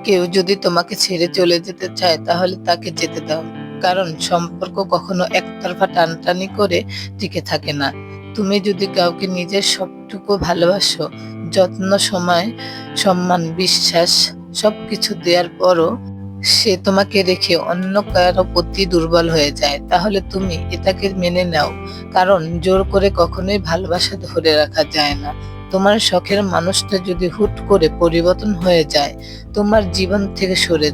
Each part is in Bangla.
কেউ যদি তোমাকে ছেড়ে চলে যেতে চায় তাহলে তাকে যেতে দাও। কারণ সম্পর্ক কখনো একতরফা টানাটানি করে টিকে থাকে না। তুমি যদি কাউকে নিজের সবটুকু ভালোবাসো, যত্ন, সময়, সম্মান, বিশ্বাস সবকিছু দেওয়ার পরও সে তোমাকে রেখে অন্য কারো প্রতি দুর্বল হয়ে যায়, তাহলে তুমি এটাকে মেনে নাও। কারণ জোর করে কখনোই ভালোবাসা ধরে রাখা যায় না। তোমার শখের মানুষটা যদি হুট করে পরিবর্তন হয়ে যায়, তোমার জীবন থেকে সরে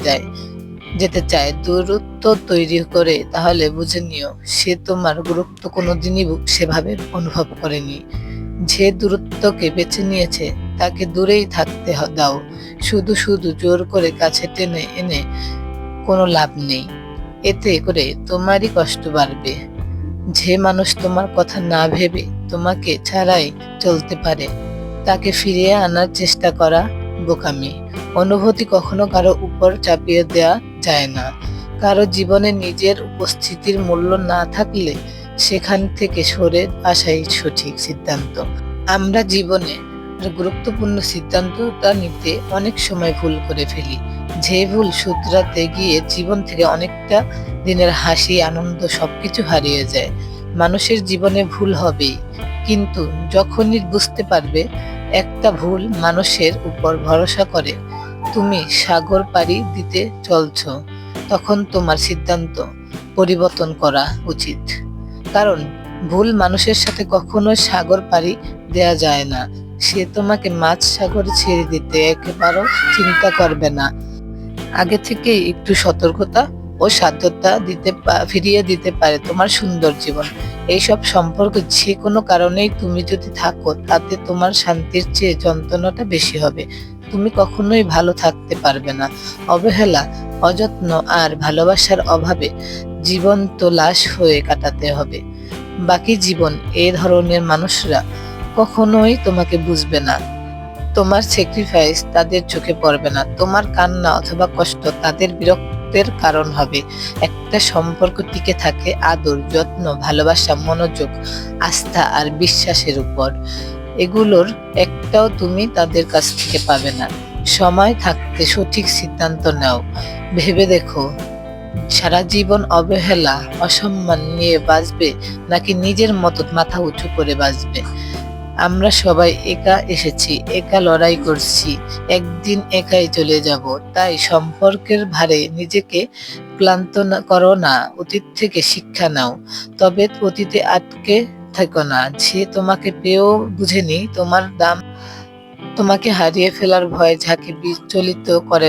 যেতে চায়, দূরত্ব তৈরি করে, তাহলে বুঝে নিও সে তোমার গুরুত্ব কোনোদিনই সেভাবে অনুভব করেনি। যে দূরত্বকে বেছে নিয়েছে তাকে দূরেই থাকতে দাও। শুধু শুধু জোর করে কাছে টেনে এনে কোনো লাভ নেই। এতে করে তোমারই কষ্ট বাড়বে। যে মানুষ তোমার কথা না ভেবে তোমাকে ছাড়াই চলতে পারে, তাকে ফিরিয়ে আনার চেষ্টা করা বোকামি। অনুভূতি কখনো কারো উপর চাপিয়ে দেওয়া যায় না। কারো জীবনে নিজের উপস্থিতির মূল্য না থাকলে সেখান থেকে সরে আসাই সঠিক সিদ্ধান্ত। আমরা জীবনে গুরুত্বপূর্ণ সিদ্ধান্তটা নিতে অনেক সময় ভুল করে ফেলি। যে ভুল শুধরাতে গিয়ে জীবন থেকে অনেকটা দিনের হাসি, আনন্দ সবকিছু হারিয়ে যায়। মানুষের জীবনে ভুল হবেই, কিন্তু যখনই বুঝতে পারবে একটা ভুল মানুষের উপর ভরসা করে তুমি সাগর পাড়ি দিতে চলছ, তখন তোমার সিদ্ধান্ত পরিবর্তন করা উচিত। কারণ ভুল মানুষের সাথে কখনো সাগর পাড়ি দেয়া যায় না। সে তোমাকে মাঝ সাগরে ছেড়ে দিতে একেবারেও চিন্তা করবে না। আগে থেকে একটু সতর্কতা ও সাধ্যতা ফিরিয়ে দিতে পারে তোমার সুন্দর জীবন। এইসব সম্পর্ক যে কোনো কারণেই তুমি যদি থাকো, তাতে তোমার শান্তির চেয়ে যন্ত্রণাটা বেশি হবে। তুমি কখনোই ভালো থাকতে পারবে না। অবহেলা, অযত্ন আর ভালোবাসার অভাবে জীবন তো লাশ হয়ে কাটাতে হবে বাকি জীবন। এ ধরনের মানুষরা কখনোই তোমাকে বুঝবে না। তোমার স্যাক্রিফাইস তাদের চোখে পড়বে না। তোমার কান্না অথবা কষ্ট তাদের বিরক্তের কারণ হবে। একটা সম্পর্ক টিকে থাকে আদর, যত্ন, ভালোবাসা, মনোযোগ, আস্থা আর বিশ্বাসের উপর। এগুলোর একটাও তুমি তাদের কাছ থেকে পাবে না। সময় থাকতে সঠিক সিদ্ধান্ত নাও। ভেবে দেখো, সারা জীবন অবহেলা, অসম্মান নিয়ে বাঁচবে, নাকি নিজের মতো মাথা উঁচু করে বাঁচবে। আমরা সবাই একা এসেছি, একা লড়াই করছি, একদিন একাই চলে যাব। তাই সম্পর্কের ভারে নিজেকে ক্লান্ত করো না। অতীত থেকে শিক্ষা নাও, তবে অতীতে আটকে থেকো না। যে তোমাকে পেয়েও বুঝেনি তোমার দাম, তোমাকে হারিয়ে ফেলার ভয় যাকে বিচলিত করে